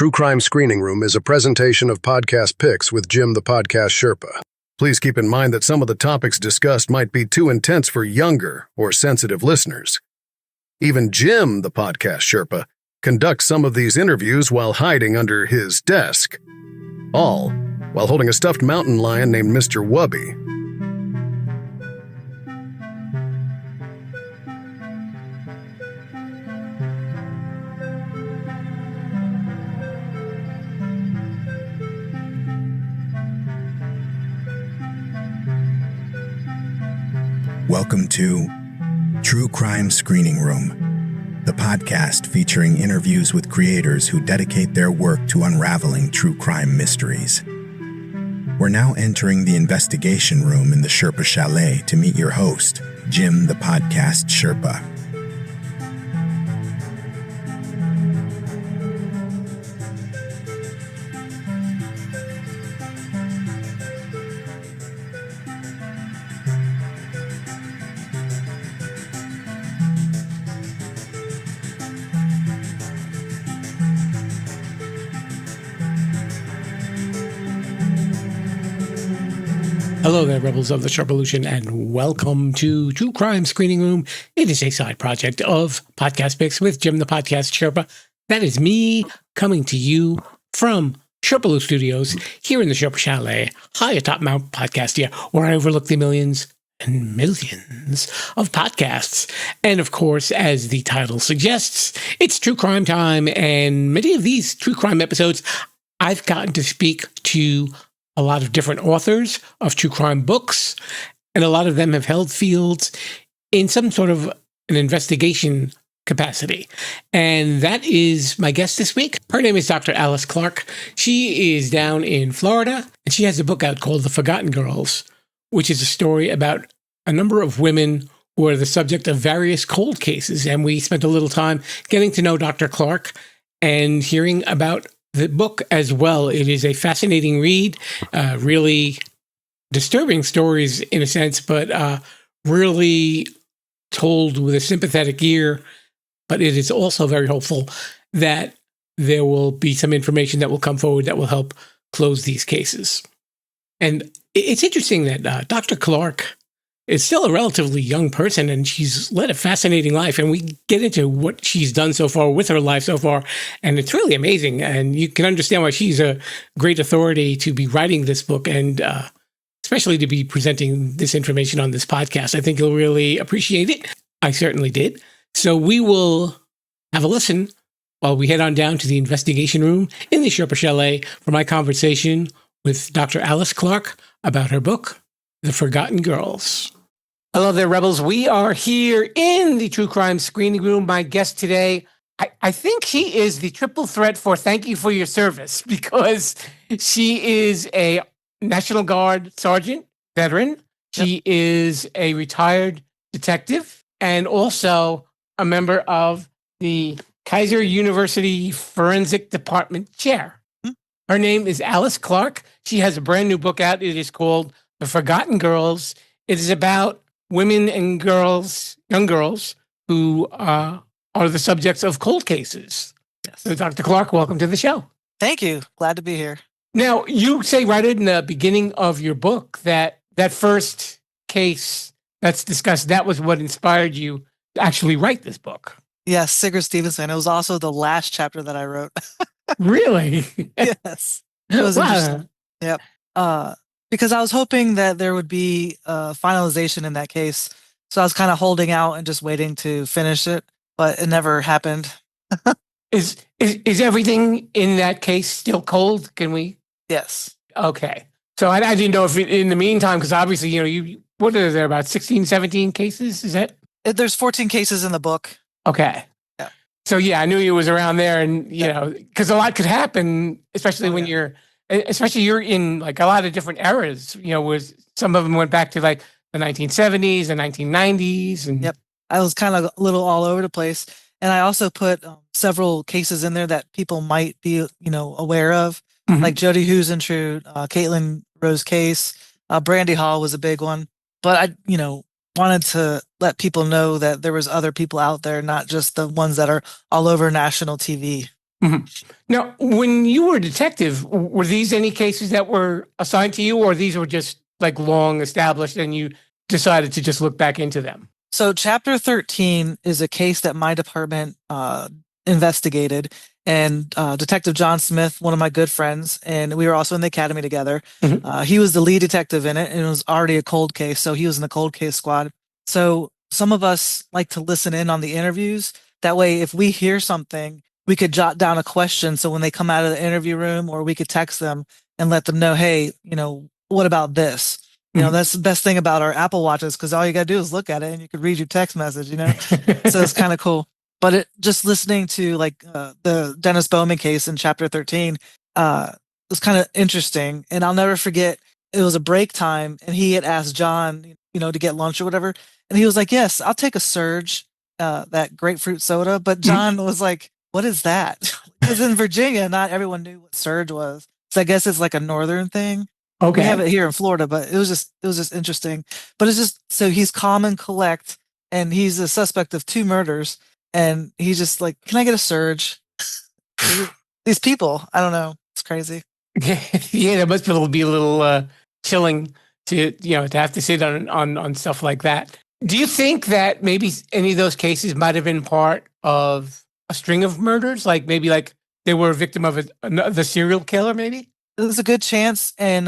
True Crime Screening Room is a presentation of Podcast Picks with Jim the Podcast Sherpa. Please keep in mind that some of the topics discussed might be too intense for younger or sensitive listeners. Even Jim the Podcast Sherpa conducts some of these interviews while hiding under his desk. All while holding a stuffed mountain lion named Mr. Wubby. Welcome to True Crime Screening Room, the podcast featuring interviews with creators who dedicate their work to unraveling true crime mysteries. We're now entering the investigation room in the Sherpa Chalet to meet your host, Jim the Podcast Sherpa. Hello there, rebels of the Sherpalution, and welcome to True Crime Screening Room. It is a side project of Podcast Picks with Jim the Podcast Sherpa. That is me coming to you from Sherpalu Studios here in the Sherpa Chalet, high atop Mount Podcastia, where I overlook the millions and millions of podcasts. And of course, as the title suggests, it's true crime time, and many of these true crime episodes, I've gotten to speak to a lot of different authors of true crime books, and a lot of them have held fields in some sort of an investigation capacity. And that is my guest this week. Her name is Dr. Alyce Clark. She is down in Florida, and she has a book out called The Forgotten Girls, which is a story about a number of women who are the subject of various cold cases. And we spent a little time getting to know Dr. Clark and hearing about the book as well. It is a fascinating read, really disturbing stories in a sense, but really told with a sympathetic ear. But it is also very hopeful that there will be some information that will come forward that will help close these cases. And it's interesting that Dr. Clark is still a relatively young person, and she's led a fascinating life. And we get into what she's done so far with her life so far, and it's really amazing. And you can understand why she's a great authority to be writing this book, and especially to be presenting this information on this podcast. I think you'll really appreciate it. I certainly did. So we will have a listen while we head on down to the investigation room in the Sherpa Chalet for my conversation with Dr. Alyce Clark about her book, The Forgotten Girls. Hello there, rebels. We are here in the True Crime Screening Room. My guest today, I think she is the triple threat for thank you for your service, because she is a National Guard sergeant, veteran. She is a retired detective, and also a member of the Kaiser University Forensic Department chair. Her name is Alyce Clark. She has a brand new book out. It is called The Forgotten Girls. It is about women and girls, young girls, who are the subjects of cold cases. Yes. So, Dr. Clark, welcome to the show. Thank you. Glad to be here. Now, you say right in the beginning of your book that first case that's discussed, that was what inspired you to actually write this book. Yes, Sigurd Stevenson. It was also the last chapter that I wrote. Really? Yes. It was interesting. Yep. Because I was hoping that there would be finalization in that case. So I was kind of holding out and just waiting to finish it, but it never happened. Is everything in that case still cold? Can we? Yes. Okay. So I didn't know if in the meantime, because obviously, what are there, about 16, 17 cases? Is that? There's 14 cases in the book. Okay. Yeah. So yeah, I knew it was around there, and because a lot could happen, especially when you're in like a lot of different eras, where some of them went back to like the 1970s and 1990s. And yep. I was kind of a little all over the place. And I also put several cases in there that people might be, aware of, like Jody Huisentrude, Caitlin Rose case, Brandy Hall was a big one. But I, wanted to let people know that there was other people out there, not just the ones that are all over national TV. Mm-hmm. Now, when you were a detective, were these any cases that were assigned to you, or these were just like long established and you decided to just look back into them? So Chapter 13 is a case that my department investigated, and Detective John Smith, one of my good friends, and we were also in the academy together. Mhm. He was the lead detective in it, and it was already a cold case, so he was in the cold case squad. So some of us like to listen in on the interviews. That way, if we hear something, we could jot down a question. So when they come out of the interview room, or we could text them and let them know, hey, what about this? Mhm. That's the best thing about our Apple Watches, because all you got to do is look at it and you could read your text message. So it's kind of cool. But just listening to like the Dennis Bowman case in Chapter 13 was kind of interesting. And I'll never forget, it was a break time and he had asked John, to get lunch or whatever. And he was like, yes, I'll take a Surge, that grapefruit soda. But John was like, what is that? Because in Virginia, not everyone knew what Surge was. So I guess it's like a northern thing. We have Okay. it here in Florida, but it was just interesting. But it's just, so he's calm and collect, and he's a suspect of 2 murders, and he's just like, "Can I get a Surge?" These people, I don't know, it's crazy. Yeah, that must be a little chilling to have to sit on stuff like that. Do you think that maybe any of those cases might have been part of a string of murders? Like maybe like they were a victim of the serial killer, maybe? There's a good chance, and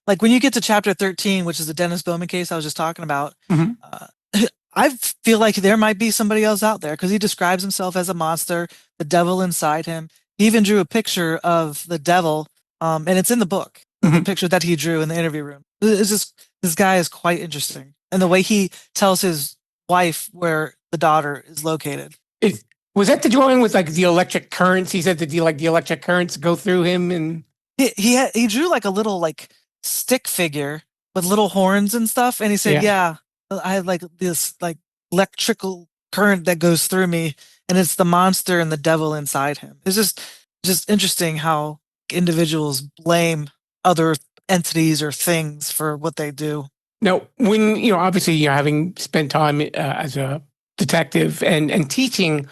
like when you get to Chapter 13, which is the Dennis Bowman case I was just talking about, Mhm. I feel like there might be somebody else out there, because he describes himself as a monster, the devil inside him. He even drew a picture of the devil, and it's in the book, the Mhm. picture that he drew in the interview room. It's just, this guy is quite interesting, and the way he tells his wife where the daughter is located. Is, was that the drawing with like the electric currents? He said that the electric currents go through him and He drew like a little like stick figure with little horns and stuff, and he said, yeah. "Yeah, I have like this like electrical current that goes through me, and it's the monster and the devil inside him." It's just interesting how individuals blame other entities or things for what they do. Now, when obviously you're having spent time as a detective and teaching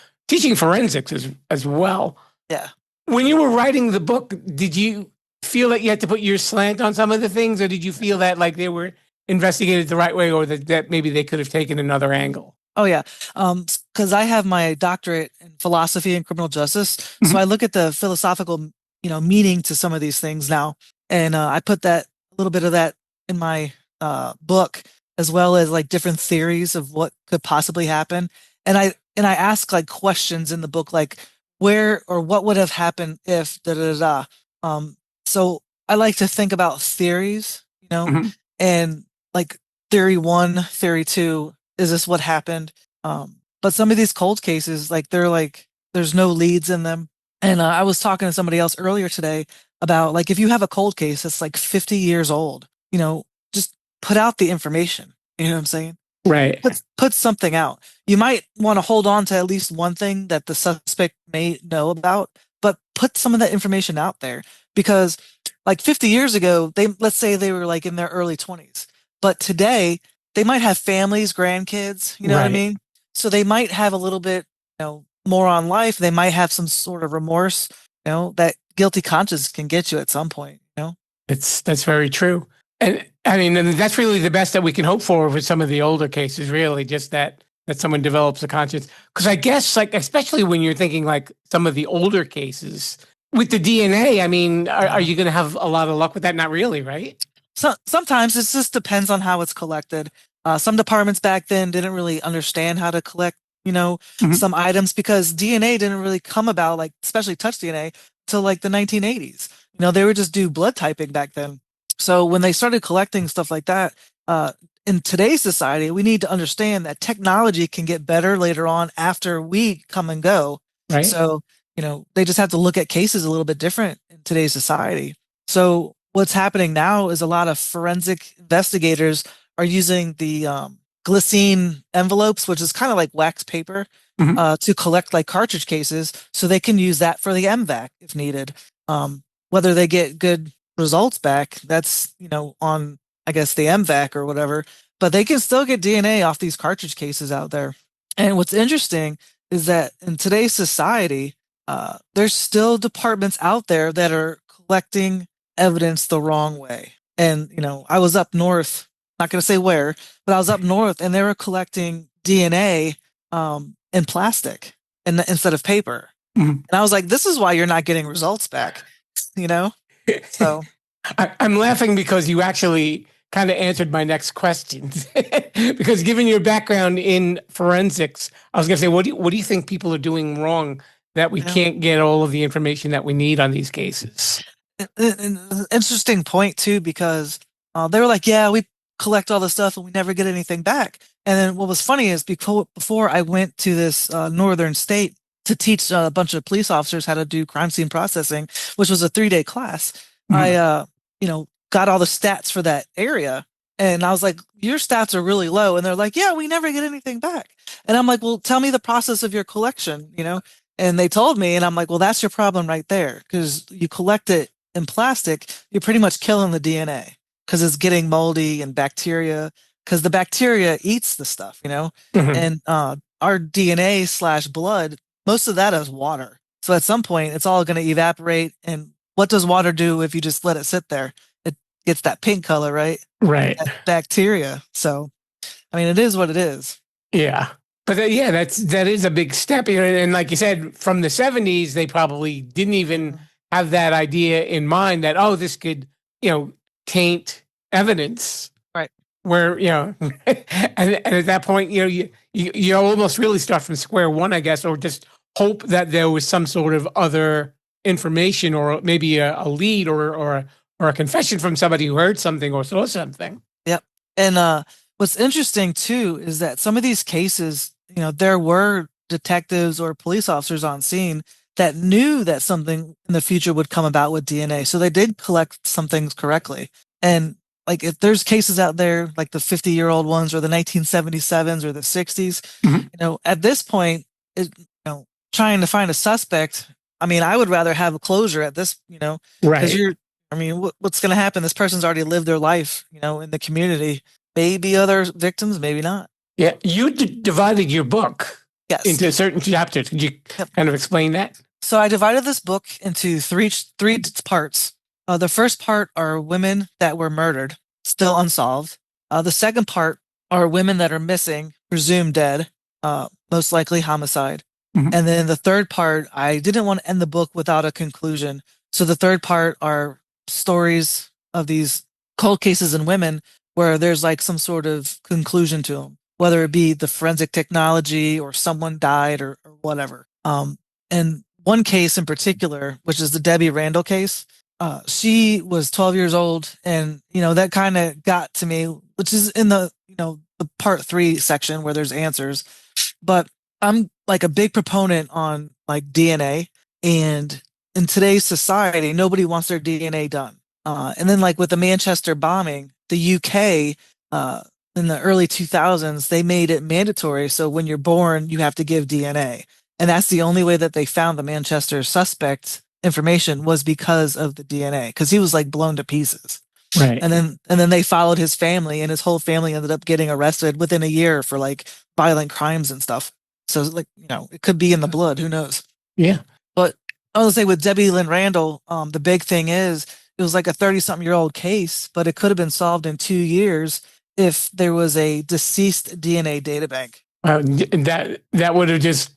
forensics as well. Yeah. When you were writing the book, did you feel that you had to put your slant on some of the things, or did you feel that like they were investigated the right way, or that maybe they could have taken another angle? Oh yeah, because I have my doctorate in philosophy and criminal justice, so Mhm. I look at the philosophical, meaning to some of these things now, and I put that, a little bit of that, in my book, as well as like different theories of what could possibly happen, and I ask like questions in the book, like where or what would have happened if da da da. Um, so I like to think about theories, Mhm. and like theory one, theory two, is this what happened? But some of these cold cases, like they're like, there's no leads in them. And I was talking to somebody else earlier today about like, if you have a cold case that's like 50 years old, just put out the information. You know what I'm saying? Right. Put something out. You might want to hold on to at least one thing that the suspect may know about, but put some of that information out there, because like 50 years ago, let's say they were like in their early 20s, but today they might have families, grandkids, you know what I Right. mean? So they might have a little bit, more on life. They might have some sort of remorse, that guilty conscience can get you at some point. That's very true. And I mean, and that's really the best that we can hope for with some of the older cases, really, just that someone develops a conscience. Because I guess, like, especially when you're thinking like some of the older cases with the DNA, I mean, are you going to have a lot of luck with that? Not really, right? So sometimes it just depends on how it's collected. Some departments back then didn't really understand how to collect, Mhm. some items, because DNA didn't really come about, like especially touch DNA, till like the 1980s. They would just do blood typing back then. So when they started collecting stuff like that, uh, in today's society, we need to understand that technology can get better later on after we come and go. Right. So, they just have to look at cases a little bit different in today's society. So what's happening now is a lot of forensic investigators are using the glycine envelopes, which is kind of like wax paper, Mhm. to collect like cartridge cases, so they can use that for the MVAC if needed. Whether they get good results back, that's on, I guess, the MVAC or whatever, but they can still get DNA off these cartridge cases out there. And what's interesting is that in today's society, there's still departments out there that are collecting evidence the wrong way. And, I was up north, not going to say where, but I was up north and they were collecting DNA in plastic instead of paper. Mhm. And I was like, this is why you're not getting results back, So I'm laughing because you actually kind of answered my next question. Because given your background in forensics, I was going to say, what do you think people are doing wrong that we can't get all of the information that we need on these cases? an interesting point too, because they were like, yeah, we collect all the stuff and we never get anything back. And then what was funny is before I went to this northern state to teach a bunch of police officers how to do crime scene processing, which was a 3-day class, I got all the stats for that area. And I was like, your stats are really low. And they're like, yeah, we never get anything back. And I'm like, well, tell me the process of your collection, And they told me, and I'm like, well, that's your problem right there. Because you collect it in plastic, you're pretty much killing the DNA because it's getting moldy and bacteria, because the bacteria eats the stuff, And our DNA/blood, most of that is water. So at some point, it's all going to evaporate. And what does water do if you just let it sit there? It gets that pink color, right? Right. That bacteria. So, I mean, it is what it is. Yeah. But that is a big step. And like you said, from the 70s, they probably didn't even have that idea in mind that, oh, this could, taint evidence. Right. Where, and at that point, you almost really start from square one, I guess, or just hope that there was some sort of other information or maybe a lead or a confession from somebody who heard something or saw something. Yep. And what's interesting too is that some of these cases, there were detectives or police officers on scene that knew that something in the future would come about with DNA. So they did collect some things correctly. And like if there's cases out there like the 50-year-old ones or the 1977s or the 60s, at this point, trying to find a suspect, I mean, I would rather have a closure at this, Right. Because what's going to happen? This person's already lived their life, in the community. Maybe other victims, maybe not. Yeah. You divided your book into certain chapters. Could you kind of explain that? So I divided this book into three parts. The first part are women that were murdered, still unsolved. The second part are women that are missing, presumed dead, most likely homicide. Mhm. And then the third part, I didn't want to end the book without a conclusion. So the third part are stories of these cold cases and women where there's like some sort of conclusion to them, whether it be the forensic technology or someone died or whatever. And one case in particular, which is the Debbie Randall case, she was 12 years old, and that kind of got to me, which is in the the part 3 section where there's answers. But I'm like a big proponent on like DNA, and in today's society, nobody wants their DNA done. And then like with the Manchester bombing, the UK in the early 2000s, they made it mandatory. So when you're born, you have to give DNA. And that's the only way that they found the Manchester suspect information was because of the DNA, because he was like blown to pieces. Right. And then they followed his family, and his whole family ended up getting arrested within a year for like violent crimes and stuff. So like, it could be in the blood. Who knows? Yeah. But I was gonna say with Debbie Lynn Randall, the big thing is it was like a 30-something-year-old case, but it could have been solved in 2 years if there was a deceased DNA data bank. That would have just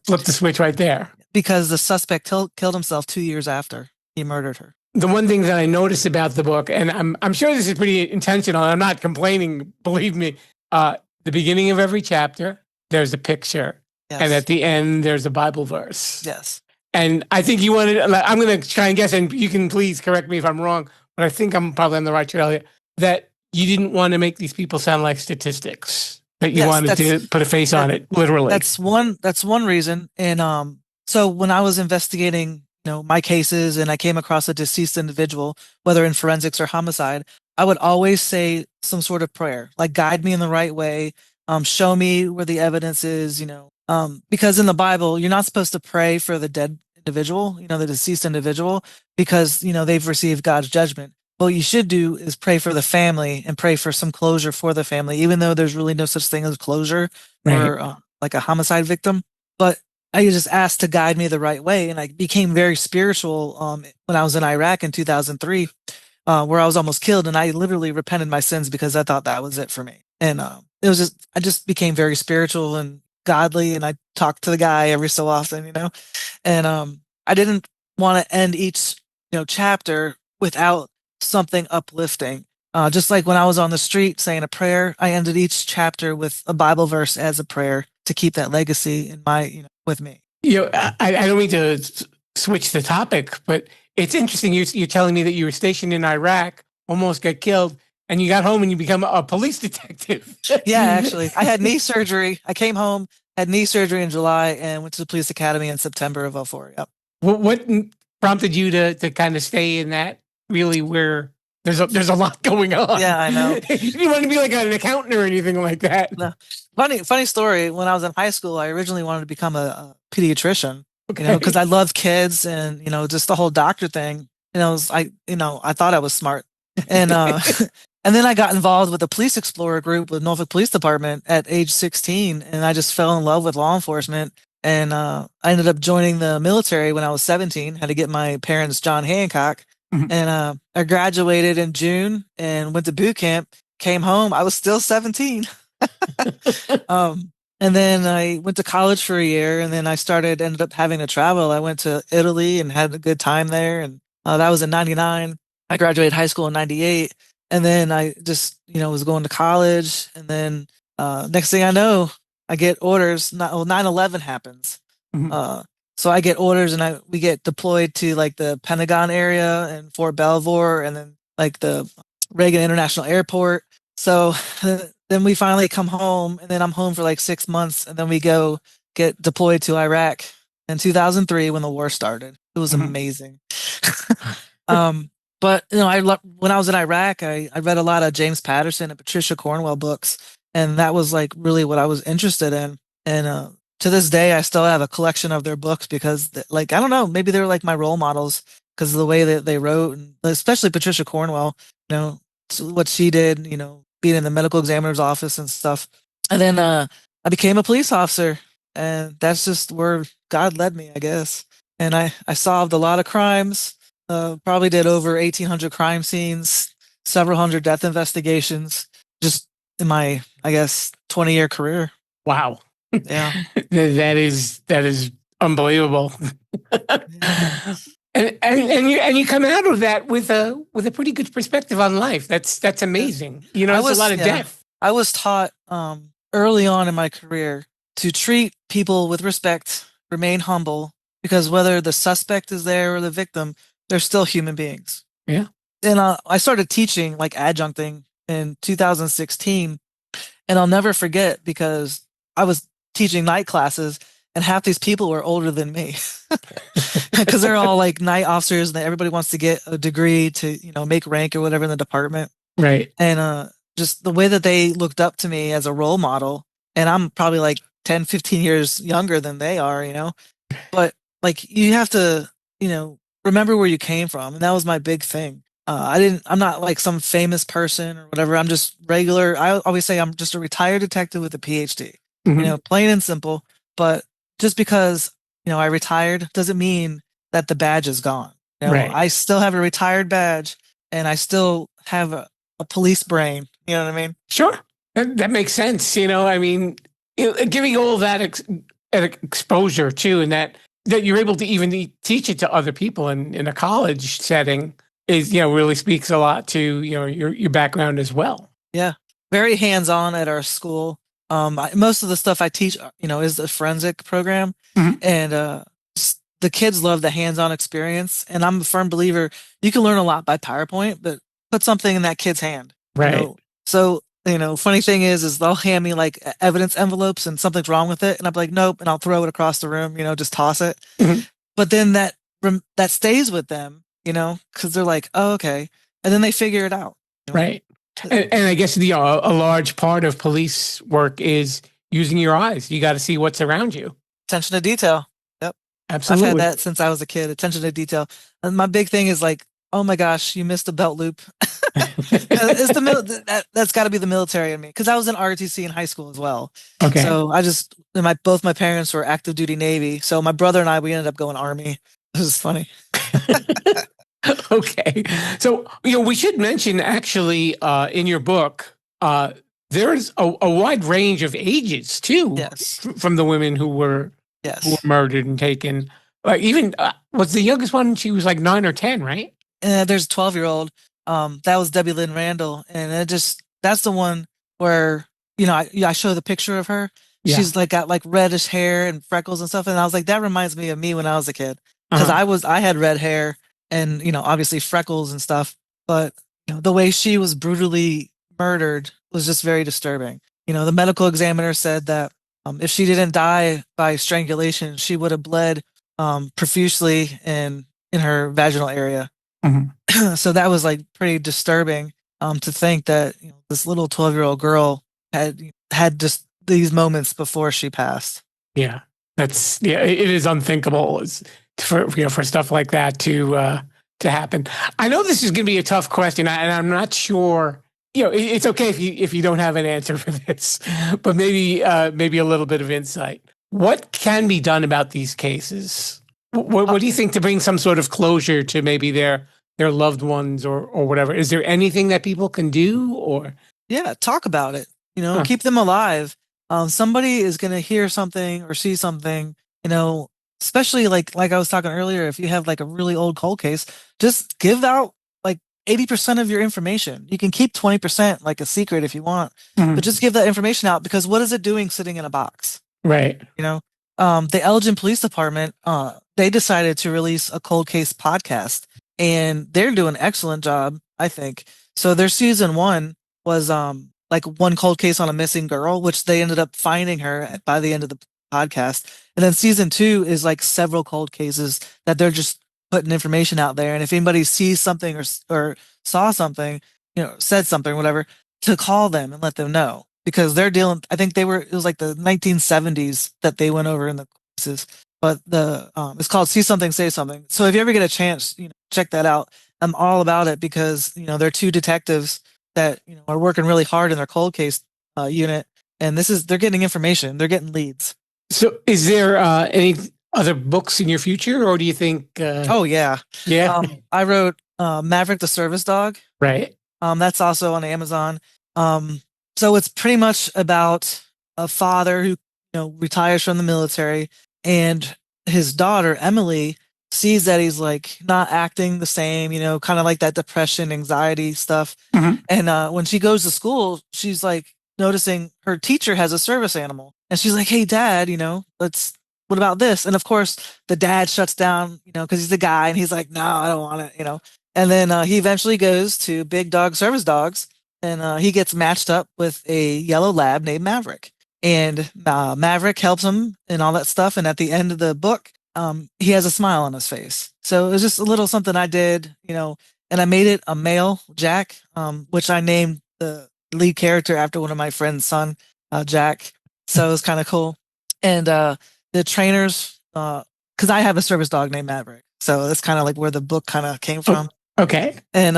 flipped the switch right there. Because the suspect killed himself 2 years after he murdered her. The one thing that I noticed about the book, and I'm sure this is pretty intentional, I'm not complaining, believe me, the beginning of every chapter, there's a picture. Yes. And at the end, there's a Bible verse. Yes. And I think you wanted, I'm going to try and guess, and you can please correct me if I'm wrong, but I think I'm probably on the right trail here, that you didn't want to make these people sound like statistics, that you wanted to put a face on it, literally. That's one reason. And so when I was investigating, my cases and I came across a deceased individual, whether in forensics or homicide, I would always say some sort of prayer, like guide me in the right way, show me where the evidence is, because in the Bible, you're not supposed to pray for the dead individual, the deceased individual, because, they've received God's judgment. What you should do is pray for the family and pray for some closure for the family, even though there's really no such thing as closure for like a homicide victim. But I just asked to guide me the right way. And I became very spiritual when I was in Iraq in 2003, where I was almost killed. And I literally repented my sins because I thought that was it for me. And I just became very spiritual and godly. And I talked to the guy every so often, and I didn't want to end each, chapter without something uplifting. Just like when I was on the street saying a prayer, I ended each chapter with a Bible verse as a prayer to keep that legacy in with me. I don't mean to switch the topic, but it's interesting. You're telling me that you were stationed in Iraq, almost got killed, and you got home and you become a police detective. Yeah, actually, I had knee surgery. I came home, had knee surgery in July, and went to the police academy in September of 2004. Yep. What prompted you to kind of stay in that, really, where there's a lot going on? Yeah, I know. You want to be like an accountant or anything like that? No. Funny story. When I was in high school, I originally wanted to become a pediatrician. Okay. Because I love kids and just the whole doctor thing. I thought I was smart, and and then I got involved with the Police Explorer group with Norfolk Police Department at age 16, and I just fell in love with law enforcement. And I ended up joining the military when I was 17. Had to get my parents' John Hancock, and I graduated in June and went to boot camp. Came home, I was still 17. And then I went to college for a year, and then ended up having to travel. I went to Italy and had a good time there, and that was in '99. I graduated high school in '98, and then I just was going to college, and then next thing I know, I get orders. 9/11 happens, so I get orders, and we get deployed to like the Pentagon area and Fort Belvoir, and then like the Reagan International Airport. So then we finally come home, and then I'm home for like 6 months, and then we go get deployed to Iraq in 2003 when the war started. It was amazing. But when I was in Iraq, I read a lot of James Patterson and Patricia Cornwell books, and that was like really what I was interested in. And to this day, I still have a collection of their books because, I don't know, maybe they were like my role models because of the way that they wrote, and especially Patricia Cornwell. What she did, being in the medical examiner's office and stuff. And then I became a police officer, and that's just where God led me, I guess. And I solved a lot of crimes, probably did over 1,800 crime scenes, several hundred death investigations, just in my, I guess, 20-year career. Wow. Yeah. That is unbelievable. Yeah. And you come out of that with a pretty good perspective on life. That's amazing. It's a lot of depth. I was taught early on in my career to treat people with respect, remain humble, because whether the suspect is there or the victim, they're still human beings. Yeah. And I started teaching like adjuncting in 2016, and I'll never forget because I was teaching night classes, and half these people were older than me because they're all like night officers, and everybody wants to get a degree to, make rank or whatever in the department. Right. And just the way that they looked up to me as a role model, and I'm probably like 10, 15 years younger than they are, but like you have to, remember where you came from. And that was my big thing. I'm not like some famous person or whatever. I'm just regular. I always say I'm just a retired detective with a PhD, plain and simple. But just because, I retired doesn't mean that the badge is gone. Right. I still have a retired badge, and I still have a police brain. You know what I mean? Sure. That makes sense. Giving all that exposure too, and that you're able to even teach it to other people in a college setting is, really speaks a lot to, your background as well. Yeah. Very hands-on at our school. Most of the stuff I teach, is the forensic program, and the kids love the hands-on experience. And I'm a firm believer you can learn a lot by PowerPoint, but put something in that kid's hand. Right. So, funny thing is they'll hand me like evidence envelopes and something's wrong with it, and I'll be like, nope, and I'll throw it across the room, just toss it. But then that stays with them, because they're like, oh, okay, and then they figure it out. Right. And I guess a large part of police work is using your eyes. You got to see what's around you. Attention to detail. Yep. Absolutely. I've had that since I was a kid. Attention to detail. And my big thing is like, oh my gosh, you missed a belt loop. It's that's got to be the military in me, because I was in ROTC in high school as well. Okay. So both my parents were active duty Navy. So my brother and I, we ended up going Army. This is funny. Okay. So, we should mention actually in your book, there's a wide range of ages too. Yes. From the women who were murdered and taken. Even was the youngest one? She was like 9 or 10, right? There's a 12-year-old. That was Debbie Lynn Randall, and that's the one where I show the picture of her. Yeah. She's like got like reddish hair and freckles and stuff, and I was like, that reminds me of me when I was a kid, because I had red hair and obviously freckles and stuff, but the way she was brutally murdered was just very disturbing. The medical examiner said that if she didn't die by strangulation, she would have bled profusely in her vaginal area. Mm-hmm. So that was like pretty disturbing to think that this little 12-year-old girl had just these moments before she passed. Yeah, it is unthinkable for stuff like that to happen. I know this is going to be a tough question, and I'm not sure. It's okay if you don't have an answer for this, but maybe a little bit of insight. What can be done about these cases? What do you think to bring some sort of closure to maybe their loved ones or whatever? Is there anything that people can do? Or talk about it. Keep them alive. Somebody is going to hear something or see something. Especially like I was talking earlier, if you have like a really old cold case, just give out like 80% of your information. You can keep 20% like a secret if you want, but just give that information out, because what is it doing sitting in a box? Right. The Elgin Police Department, they decided to release a cold case podcast, and they're doing an excellent job, I think. So their season 1 was like one cold case on a missing girl, which they ended up finding her by the end of the podcast. And then season 2 is like several cold cases that they're just putting information out there. And if anybody sees something or saw something, said something, whatever, to call them and let them know, because they're dealing. I think it was like the 1970s that they went over in the cases, but it's called See Something, Say Something. So if you ever get a chance, check that out. I'm all about it, because they're 2 detectives that are working really hard in their cold case unit, and they're getting information, they're getting leads. So is there any other books in your future, or do you think oh yeah I wrote Maverick the Service Dog, right? That's also on Amazon. So it's pretty much about a father who retires from the military, and his daughter Emily sees that he's like not acting the same, kind of like that depression, anxiety stuff. And when she goes to school, she's like noticing her teacher has a service animal, and she's like, "Hey, Dad, what about this?" And of course, the dad shuts down, because he's the guy, and he's like, "No, I don't want it," And then he eventually goes to Big Dog Service Dogs, and he gets matched up with a yellow lab named Maverick. And Maverick helps him and all that stuff. And at the end of the book, he has a smile on his face. So it was just a little something I did, and I made it a male, Jack, which I named the lead character after one of my friend's son, Jack. So it was kind of cool. And the trainers, because I have a service dog named Maverick. So that's kind of like where the book kind of came from. Okay. And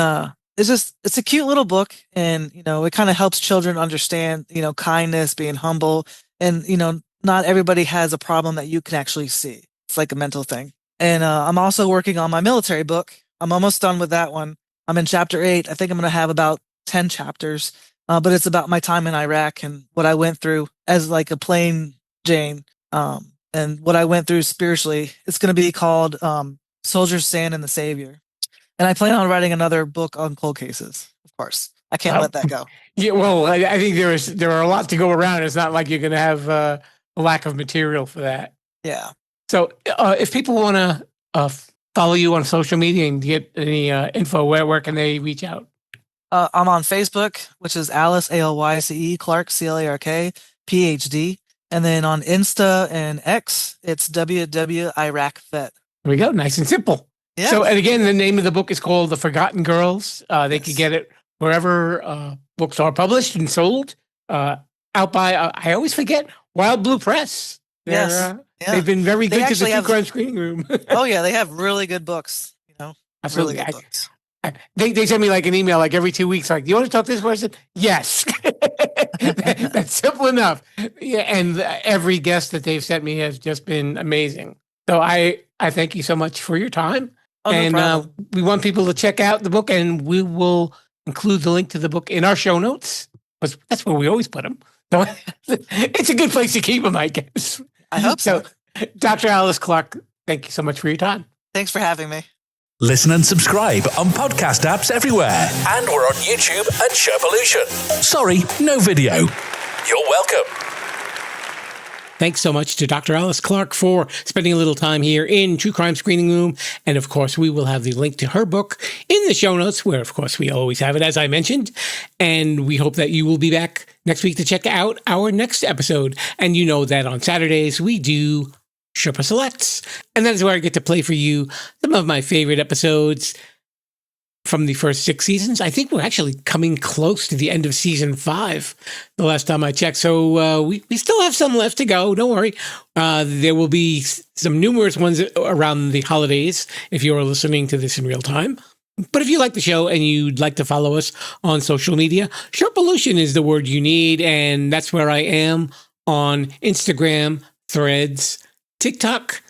it's a cute little book, and it kind of helps children understand kindness, being humble, and not everybody has a problem that you can actually see. It's like a mental thing. And I'm also working on my military book. I'm almost done with that one. I'm in chapter 8. I think I'm going to have about 10 chapters, but it's about my time in Iraq and what I went through as like a plain Jane, and what I went through spiritually. It's going to be called Soldier, Sand, and the Savior. And I plan on writing another book on cold cases, of course. I can't let that go. Yeah, well, I think there are a lot to go around. It's not like you're going to have a lack of material for that. Yeah. So if people want to follow you on social media and get any info, where can they reach out? I'm on Facebook, which is Alyce, Alyce, Clark, Clark, PhD. And then on Insta and X, it's WWIraqVet. There we go. Nice and simple. Yeah. So, and again, the name of the book is called The Forgotten Girls. They can get it wherever books are published and sold. Out by, I always forget, Wild Blue Press. They've been very good to the True Crime Screening Room. Oh, yeah. They have really good books. Absolutely. Really good books. They send me like an email like every 2 weeks, like, do you want to talk to this person? Yes. That's simple enough. Yeah, and every guest that they've sent me has just been amazing. So I thank you so much for your time. Oh, no problem. We want people to check out the book, and we will include the link to the book in our show notes. That's where we always put them. So it's a good place to keep them, I guess. I hope so. Dr. Alyce Clark, thank you so much for your time. Thanks for having me. Listen and subscribe on podcast apps everywhere. And we're on YouTube at Sherpolution. Sorry, no video. You're welcome. Thanks so much to Dr. Alyce Clark for spending a little time here in True Crime Screening Room. And of course, we will have the link to her book in the show notes, where of course we always have it, as I mentioned. And we hope that you will be back next week to check out our next episode. And you know that on Saturdays we do Sherpa Selects. And that is where I get to play for you some of my favorite episodes from the first 6 seasons. I think we're actually coming close to the end of season 5, the last time I checked. So we still have some left to go. Don't worry. There will be some numerous ones around the holidays if you are listening to this in real time. But if you like the show and you'd like to follow us on social media, Sherpolution is the word you need. And that's where I am on Instagram, Threads, TikTok,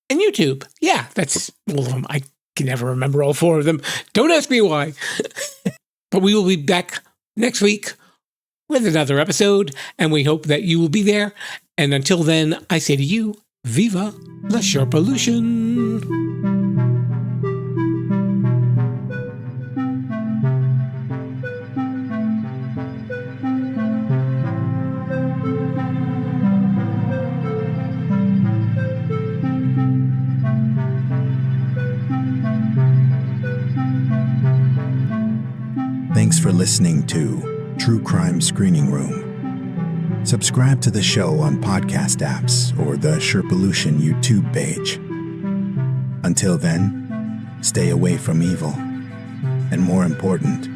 and YouTube. Yeah, that's all of them. I can never remember all 4 of them. Don't ask me why. But we will be back next week with another episode, and we hope that you will be there. And until then, I say to you, Viva la Sherpolution! Thanks for listening to True Crime Screening Room. Subscribe to the show on podcast apps or the Sherpolution YouTube page. Until then, stay away from evil. And more important,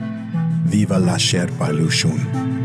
viva la Sherpolution.